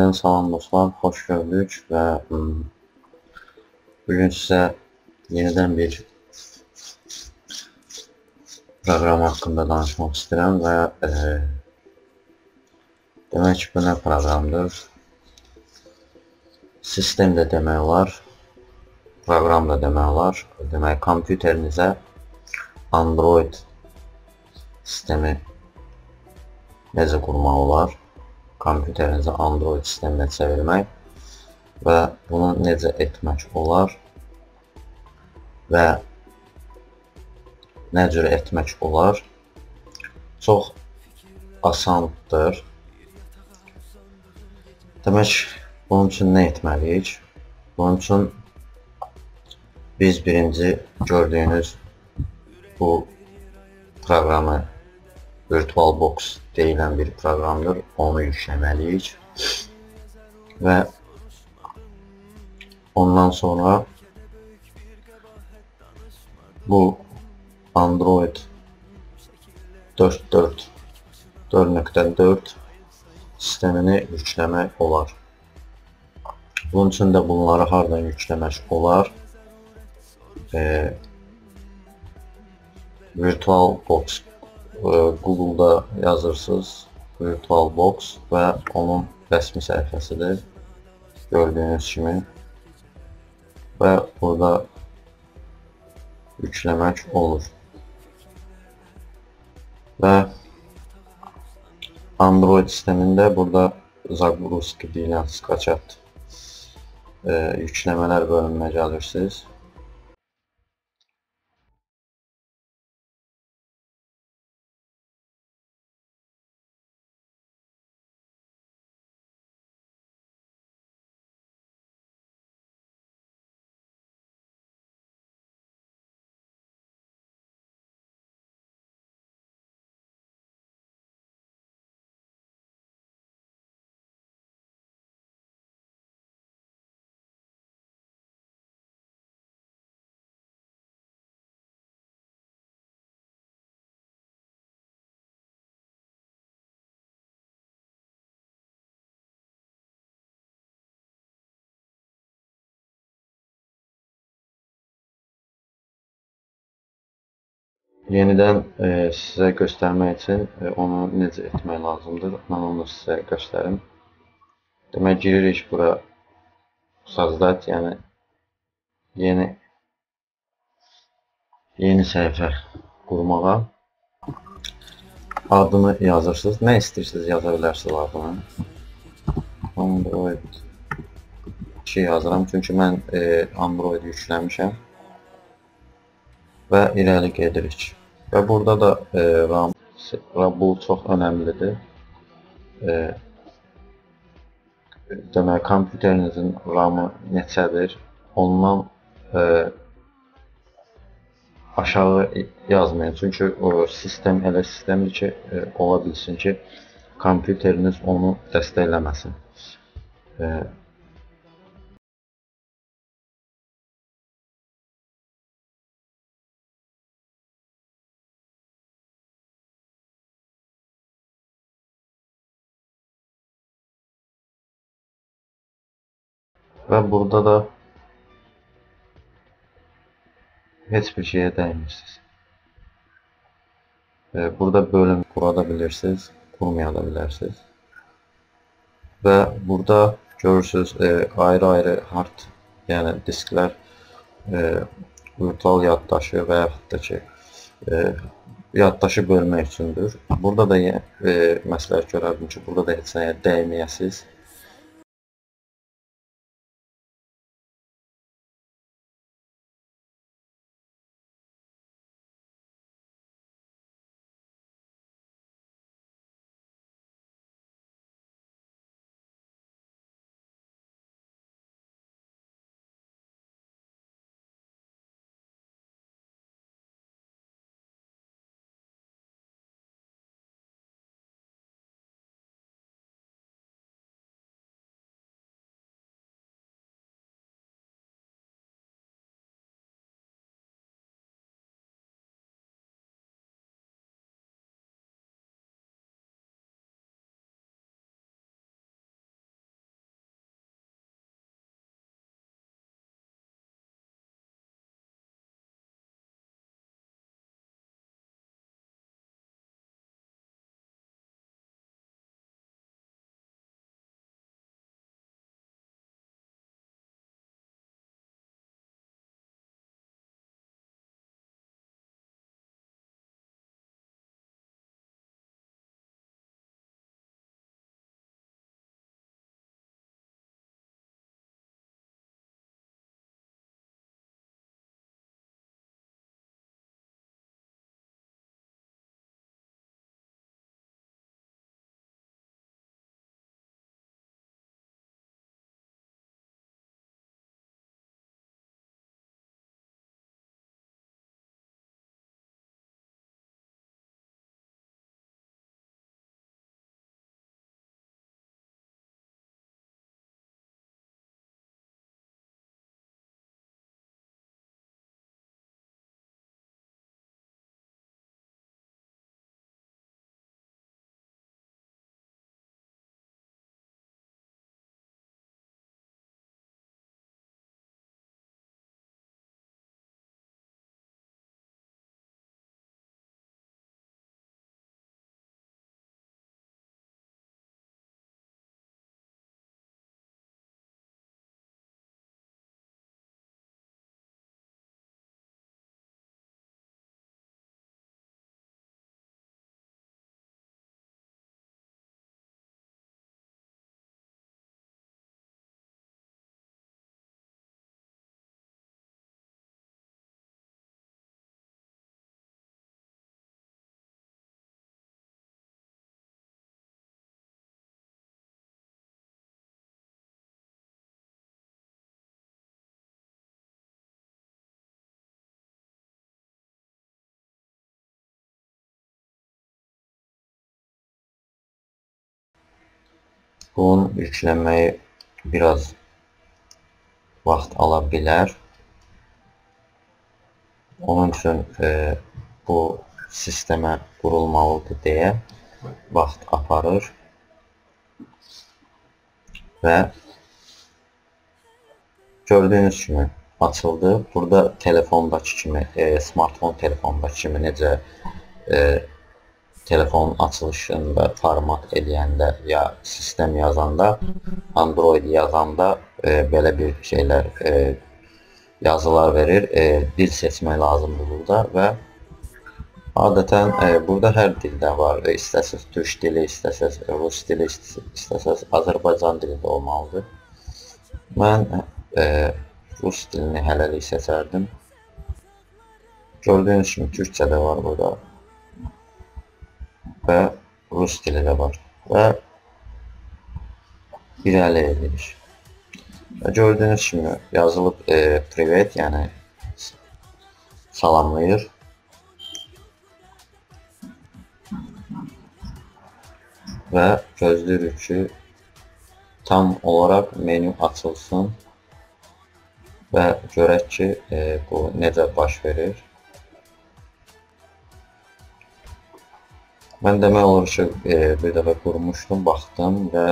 Yenidən salam dostlar, xoş gördük və bugün sizə yenidən bir proqram haqqında danışmaq istəyirəm və demək ki, bu nə proqramdır? Sistem də demək olar, proqram da demək olar. Demək, kompüterinizə Android sistemi necə qurmaq olar? Kompüterinizə Android sisteminə çevirmək və bunu necə etmək olar və nə cür etmək olar? Çox asandır. Demək, bunun üçün nə etməliyik? Bunun üçün biz birinci gördüyünüz bu proqramı VirtualBox deyilən bir proqramdır. Onu yükləməliyik və ondan sonra bu Android 4.4 sistemini yükləmək olar. Bunun üçün də bunları hardan yükləmək olar? VirtualBox Google'da yazırsınız VirtualBox və onun rəsmi səhifəsidir gördüyünüz kimi və burada yükləmək olur və Android sistemində burada Zagruski deyilən skaçat yükləmələr bölümünə gəlirsiniz. Yenidən sizə göstərmək üçün onu necə etmək lazımdır. Mən onu sizə göstərim. Demək, giririk bura Sazdat, yəni yeni səhifə qurmağa. Adını yazırsınız. Nə istəyirsiniz yaza bilərsiniz adını. Android 2 yazıram, çünki mən Android yükləmişəm və irəli gedirik. Və burada da RAM, bu çox önəmlidir. Demək, kompüterinizin RAM-ı neçədir? Ondan aşağı yazmayın. Çünki o sistem elə sistemdir ki, ola bilsin ki, kompüteriniz onu dəstəkləməsin. Və burada da heç bir şeyə dəymirsiniz. Burada bölüm qura da bilirsiniz, qurmaya da bilirsiniz. Və burada görürsünüz ayrı-ayrı hard, yəni disklər, virtual yaddaşı və yaxud da ki, yaddaşı bölmək üçündür. Burada da məsləhət görərdim ki, burada da heç nəyə dəyməyəsiniz. Bunun yüklənməyi biraz vaxt ala bilər. Onun üçün bu sistemə qurulmalıdır deyə vaxt aparır və gördüyünüz kimi açıldı. Burada telefondakı kimi, smartfon telefondakı kimi necə telefonun açılışında format eləyəndə ya sistem yazanda, Android yazanda belə bir şeylər yazılar verir. Dil seçmək lazımdır burada və adətən burada hər dildə var. İstəsəz türk dili, istəsəz rus dili, istəsəz Azərbaycan dili də olmalıdır. Mən rus dilini hələlik seçərdim. Gördüyünüz kimi türkçə də var burada və rus dili də var və irəli edilir. Və gördüyünüz kimi yazılıb privet, yəni salamlayır. Və gözləyirik ki, tam olaraq menü açılsın və görək ki, bu necə baş verir. Mən demək olur ki, bir dəfə qurmuşdum, baxdım və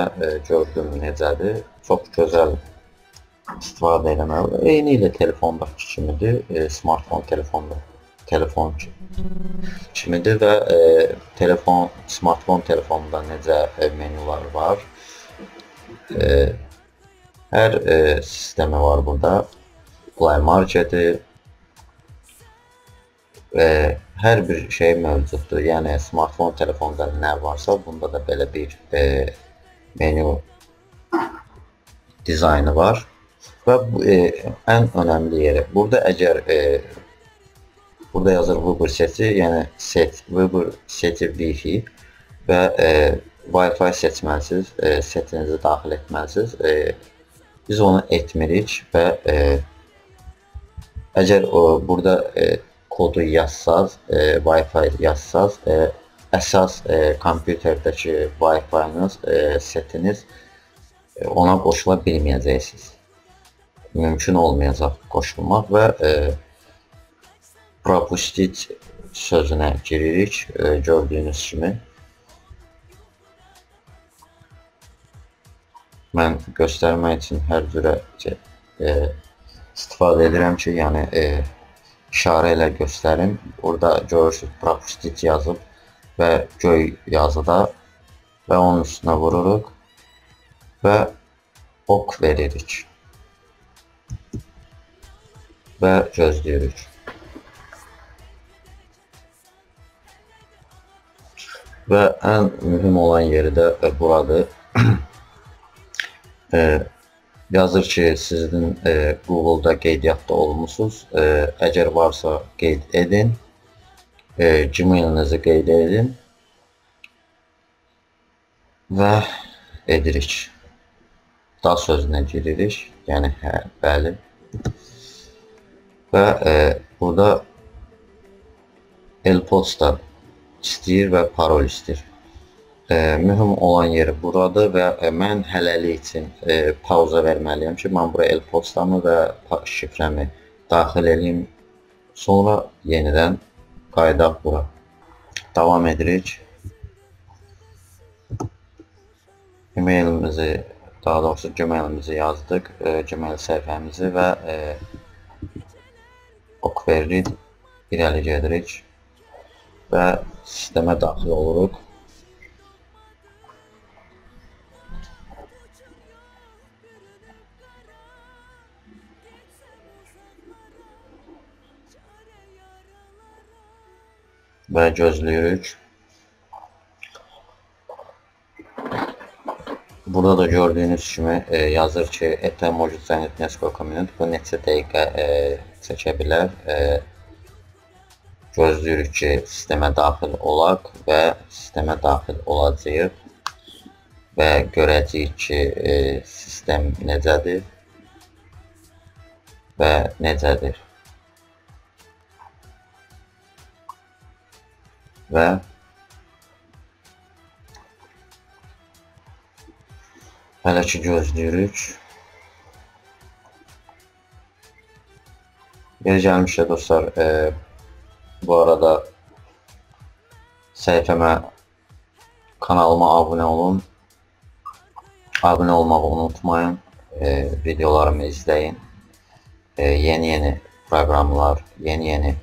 gördüm necədir. Çox gözəl istifadə eləmək. Eyni ilə telefondakı kimidir, smartfon telefon kimidir və smartfon telefonunda necə menyular var. Hər sistemi var burada. Play Market'i, hər bir şey mövcuddur. Yəni smartfon telefonda nə varsa, bunda da belə bir menyu dizaynı var. Və ən önəmli yeri, burada əgər burada yazır Vыбор seti, yəni Vыбор seti Wi-Fi və Wi-Fi seçməlisiniz, setinizi daxil etməlisiniz. Biz onu etmirik və əgər burada kodu yazsaz, Wi-Fi yazsaz, əsas kompüterdəki Wi-Fi-nız, setiniz ona qoşula bilməyəcəksiniz. Mümkün olmayacaq qoşulmaq və propustit sözünə giririk, gördüyünüz kimi. Mən göstərmək üçün hər cürə istifadə edirəm ki, yəni işarə ilə göstərim. Burada görürsünüz, propustit yazıb və göy yazıda və onun üstünə vururuq və ok veririk və gözləyirik. Və ən mühüm olan yeri də buradır. Yazır ki, sizin Google-da qeydiyyatda olmusunuz. Əgər varsa qeyd edin, Gmail-inizi qeyd edin və edirik. Daha sözünə giririk, yəni hə, bəli. Və burada e-posta istəyir və parol istəyir. Mühüm olan yeri buradır və mən hələlik üçün pauza verməliyəm ki, mən buraya e-postamı və şifrəmi daxil edeyim. Sonra yenidən qayıdaq bura. Davam edirik. E-mailimizi, daha doğrusu Gmail-imizi yazdıq, Gmail səhifəmizi və ok veririk, irəli gedirik və sistemə daxil oluruq. Və gözləyirik. Burada da gördüyünüz kimi yazır ki, это может занять несколько minut. Bu neçə dəqiqə çəkə bilər. Gözləyirik ki, sistemə daxil olaq və sistemə daxil olacağıq və görəcəyik ki, sistem necədir və necədir. Və Hələ ki gözləyirik. Yeri gəlmişsə dostlar, bu arada səhifəmə, kanalıma abunə olun. Abunə olmağı unutmayın. Videolarımı izləyin. Yeni proqramlar, yeni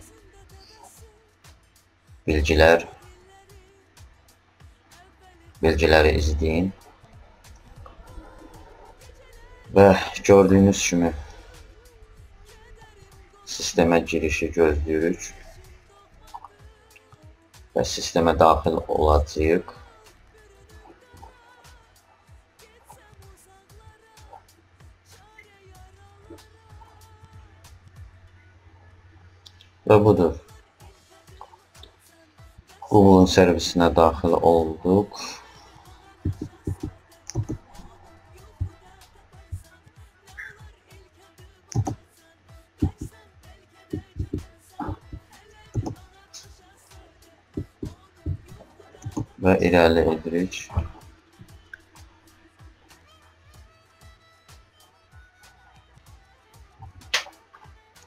bilgiləri izləyin. Və gördüyünüz kimi sistemə girişi gözləyirik və sistemə daxil olacağıq. Və budur. Google'un servisinə daxil olduq. Və irəli edirik.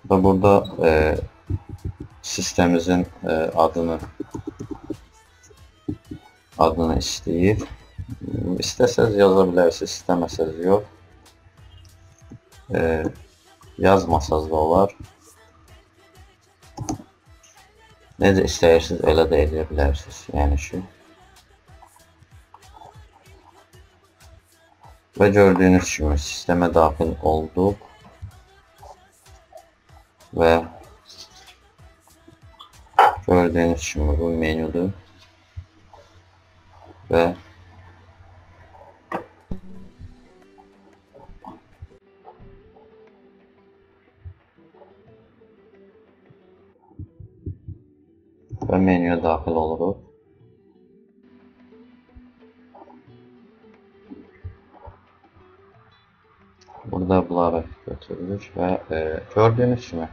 Və burada sistemimizin adını istəyir. İstəsəz yaza bilərsiniz, istəməsəz yox. Yazmasaz da olar. Necə istəyirsiniz, elə də edə bilərsiniz. Yəni ki. Və gördüyünüz kimi sistemə daxil olduq. Və gördüyünüz kimi bu menüdür. Və menyuya daxil oluruq. Burada bunları götürürük və gördüyünüz kimi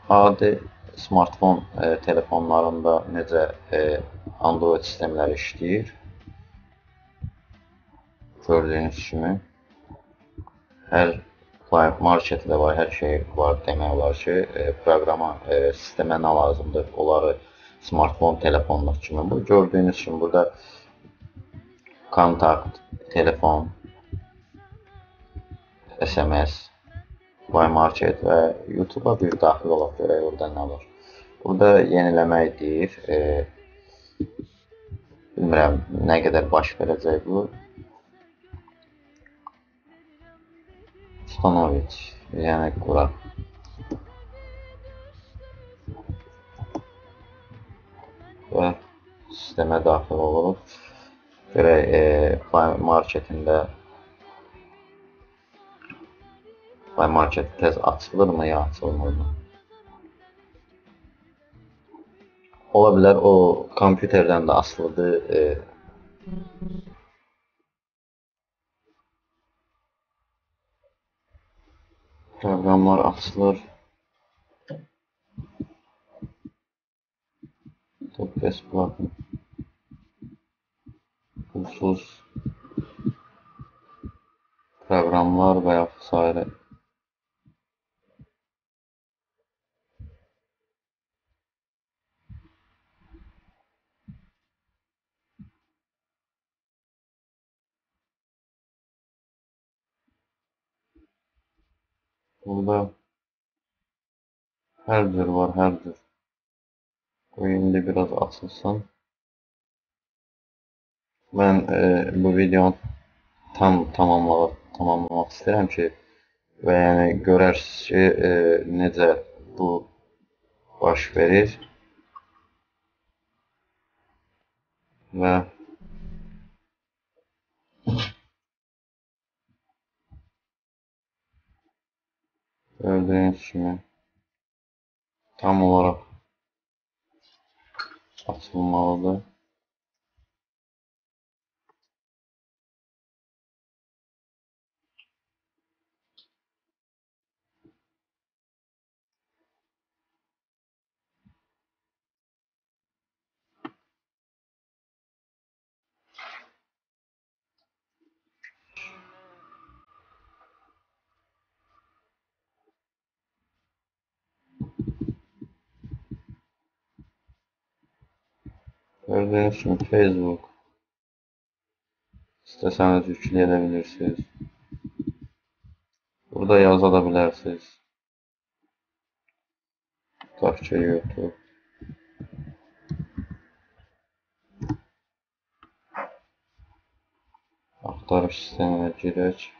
adi smartfon telefonlarında necə Android sistemləri işləyir. Gördüyünüz kimi hər marketdə var, hər şey var demək olar ki, proqrama, sistemə nə lazımdır, onları smartfon telefonlar kimi. Bu gördüyünüz kimi burada kontakt, telefon, SMS, Market və YouTube-a bir daxil olaq görək orada nə var. Burada yeniləmək deyir. Bilmirəm nə qədər baş verəcək bu. Ustanoviç, yəni qura. Və sistemə daxil oluruq. Görək marketində market tez açılırmı ya açılmırmı? Ola bilər o kompüterdən də asılıdır. Proqramlar açılır. Top besplatно. Pulsuz proqramlar və ya s. Burada hər cür var, hər cür. Bu indi biraz açılsın. Mən bu videonu tamamlamaq istəyirəm ki, və yəni görərsiniz ki, necə bu baş verir və gördüyünüz kimi tam olaraq açılmalıdır. Gördüğünüz kimi Facebook. İstəsəniz yükləyə də bilirsiniz. Burada yaza da bilərsiniz. Tutaq ki, YouTube. Axtarış sisteminə girək.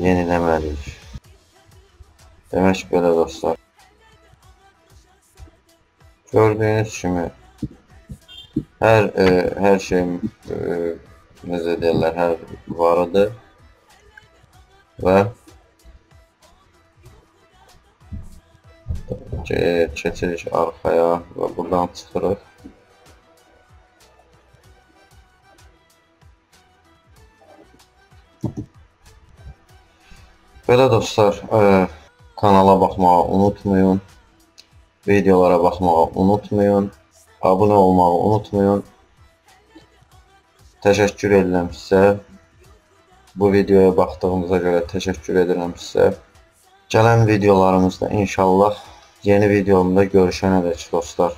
Yeniləməliyik. Demək belə dostlar. Gördüyünüz kimi hər şey necə deyirlər, hər varıdır və keçirik arxaya və buradan çıxırıq. Belə dostlar, kanala baxmağı unutmayın, videolara baxmağı unutmayın, abunə olmağı unutmayın. Təşəkkür edirəm sizə. Bu videoya baxdığınıza görə təşəkkür edirəm sizə. Gələn videolarımızda inşallah yeni videomda görüşənədək dostlar.